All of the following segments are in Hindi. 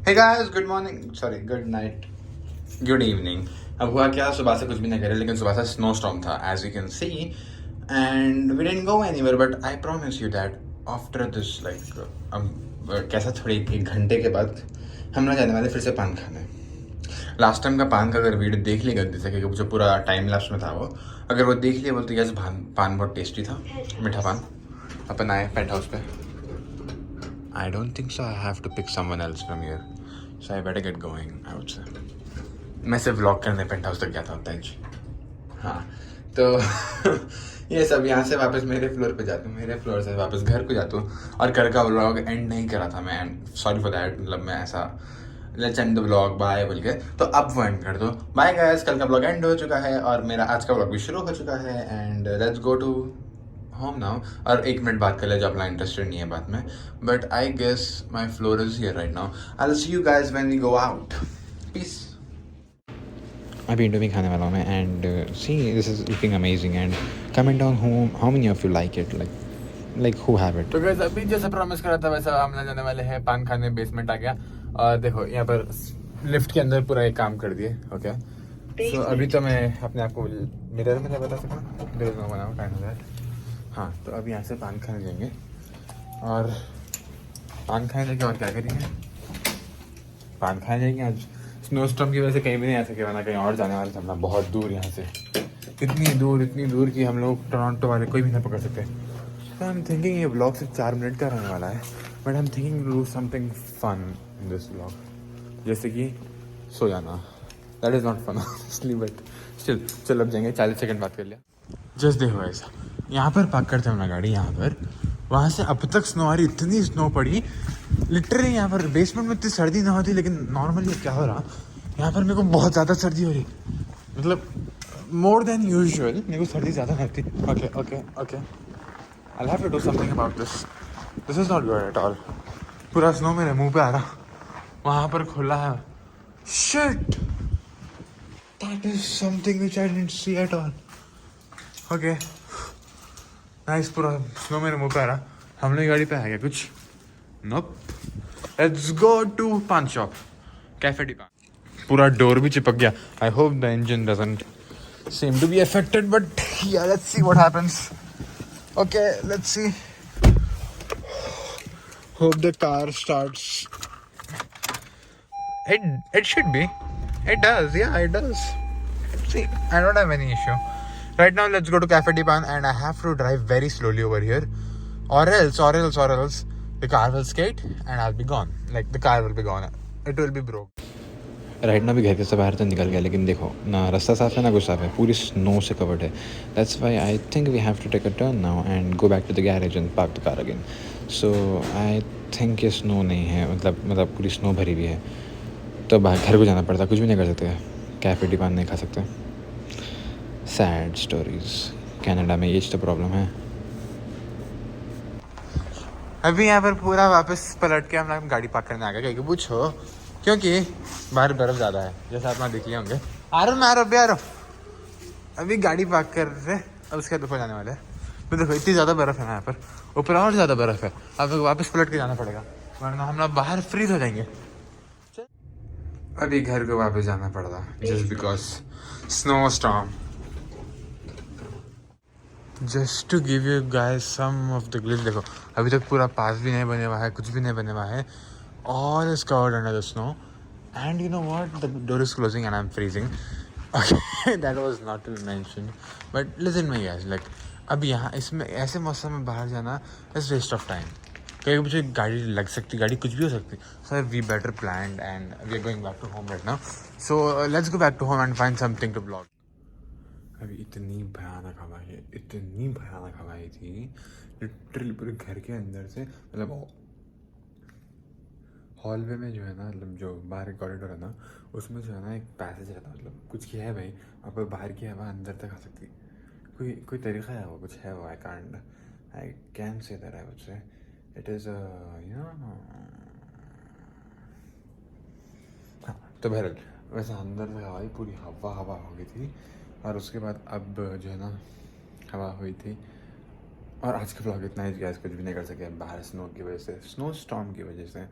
हे guys, good morning, sorry good night, good evening. अब हुआ क्या, सुबह से कुछ भी नहीं करे, लेकिन सुबह से स्नो स्टॉर्म था as you can see, and we didn't go anywhere, but I promise you that after this like अब कैसा थोड़ी एक घंटे के बाद हम लोग जाने वाले फिर से पान खाने। लास्ट टाइम का पान का अगर वीडियो देख लिया गलती से, क्योंकि जो पूरा टाइम लैप्स में था वो, अगर वो देख लिया बोलते यस, पान बहुत टेस्टी था, मीठा पान। अपन आए पेंट हाउस पे। I don't think so. I have to pick someone else from here. So I better get going, I would say. मैं सिर्फ व्लॉग करने पेंट हाउस तक गया था उतना ही। हाँ, तो ये सब यहाँ से वापस मेरे फ्लोर पे जाता हूँ, मेरे फ्लोर से वापस घर को जाता हूँ, और घर का व्लॉग एंड नहीं करा था मैं, एंड सॉरी फॉर दैट। मतलब मैं ऐसा let's end the vlog bye बोल के, तो अब वो एंड कर दो। बाय गाइस, कल का व्लॉग एंड हो चुका है और मेरा आज का व्लॉग भी शुरू हो चुका है, and let's go to home now. और 1 मिनट बात कर ले जो अपना इंटरेस्टेड नहीं है बात में, but I guess my floor is here right now. I will see you guys when we go out. Peace. अभी इंडो में खाने वाला हूँ मैं, and see this is looking amazing, and comment down how many of you like it, like who have it. तो गाइस, अभी जैसा प्रॉमिस करा था वैसा हम जाने वाले हैं पान खाने। बेसमेंट आ गया और देखो यहाँ पर लिफ्ट के अंदर पूरा एक काम कर दिए। ओके, सो अभी तो मैं अपने आप को मिरर में बता सकता। हाँ, तो अब यहाँ से पान खाने जाएंगे, और पान खाने जाके और क्या करेंगे, पान खाने जाएंगे। आज स्नोस्टॉर्म की वजह से कहीं भी नहीं आ सके, वरना कहीं और जाने वाले थे। हम बहुत दूर यहाँ से, इतनी दूर कि हम लोग टोरंटो वाले कोई भी नहीं पकड़ सकते। तो आई एम थिंकिंग ये ब्लॉग सिर्फ 4 मिनट का रहने वाला है, but I am thinking to do something fun in this blog, जैसे कि सो जाना। That is not fun honestly, but still चल अब जाएंगे। 40 सेकंड बात कर लिया। जस्ट देखो ऐसा, यहाँ पर पार्क करते हैं अपना गाड़ी यहाँ पर, वहाँ से अब तक स्नो आ रही, इतनी स्नो पड़ी लिटरली। यहाँ पर बेसमेंट में इतनी सर्दी ना होती, लेकिन नॉर्मली क्या हो रहा, यहाँ पर मेरे को बहुत ज़्यादा सर्दी हो रही, मतलब मोर देन यूजुअल मेरे को सर्दी ज़्यादा लगती। Okay okay okay, I have to do something about this, this is not good at all. पूरा स्नो मेरे मुंह पे आ रहा, वहाँ पर खुला है। Shit, that is something which I didn't see at all. Okay nice, पूरा स्नो मेरे मुंह पे आ रहा। हम लोग गाड़ी पे आ गया कुछ, नोप। लेट्स गो टू पान शॉप, कैफे डी पान। पूरा डोर भी चिपक गया। I hope the engine doesn't seem to be affected, but yeah, let's see what happens. Okay, let's see. Hope the car starts. It should be. It does. Yeah, it does. See, I don't have any issue. Right now, let's go to Cafe Di Pan, and I have to drive very slowly over here, or else, the car will skate and I'll be gone. Like the car will be gone. It will be broke. Right ना भी घर के से बाहर तो निकल गया, लेकिन देखो ना रास्ता साफ है ना कुछ साफ है, पूरी स्नो से कवर्ड है। That's why I think we have to take a turn now and go back to the garage and park the car again. So I think ये स्नो नहीं है, मतलब पूरी स्नो भरी हुई है, तो बाहर घर को जाना पड़ता, कुछ भी नहीं कर सकते, कैफे डी पान नहीं खा सकते। सैड स्टोरीज, कनाडा में ये तो प्रॉब्लम है। अभी यहाँ पर पूरा वापस पलट के हम लोग गाड़ी पार्क करने आ गए, क्योंकि पूछो क्योंकि बाहर बर्फ ज़्यादा है, जैसा आप देख लिए होंगे। आ रहा अभी गाड़ी पार्क कर रहे, अब उसके बाद ऊपर जाने वाले हैं। तो देखो इतनी ज़्यादा बर्फ़ है यहाँ पर, ऊपर और ज़्यादा बर्फ़ है। अब वापस पलट के जाना पड़ेगा, वरना हम लोग बाहर फ्रीज हो जाएंगे। अभी घर को वापस जाना पड़ रहा just because snow storm. Just to give you guys some of the glitch, देखो अभी तक पूरा पास भी नहीं बने हुआ है, कुछ भी नहीं बने हुआ है, all is covered under the snow, and you know what, the door is closing and I'm freezing. Okay, that was not to be mentioned, but listen me guys, like अब यहाँ इसमें ऐसे मौसम में बाहर जाना इज वेस्ट ऑफ टाइम, क्योंकि मुझे गाड़ी लग सकती, गाड़ी कुछ भी हो सकती। So we better plan and we are going back to home right now, so let's go back to home and find something to blog. अभी इतनी भयानक हवाएं थी, लिटरली पूरे घर के अंदर से, मतलब हॉलवे में जो है ना, मतलब जो बाहर कॉरिडोर है ना, उसमें जो है ना एक पैसेज रहता है, मतलब कुछ किया है भाई, आपको बाहर की हवा अंदर तक आ सकती, कोई तरीका है वो, कुछ है वो। I can say that, I would say it is you know. हाँ, तो बहरहाल वैसे अंदर से हवा ही पूरी हवा हो गई थी, और उसके बाद अब जो है ना हवा हुई थी। और आज का ब्लॉग इतना ही, गैस कुछ भी नहीं कर सके बाहर स्नो की वजह से, स्नो स्टॉर्म की वजह से।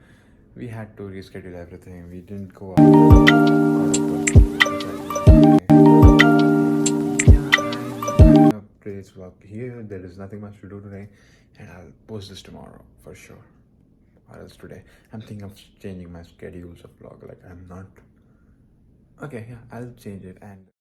we had to reschedule everything. We didn't go out. Yeah, today's vlog here. There is nothing much to do today, and I'll post this tomorrow for sure. Or else today. I'm thinking of changing my schedules of vlog. Like I'm not. Okay, yeah, I'll change it and.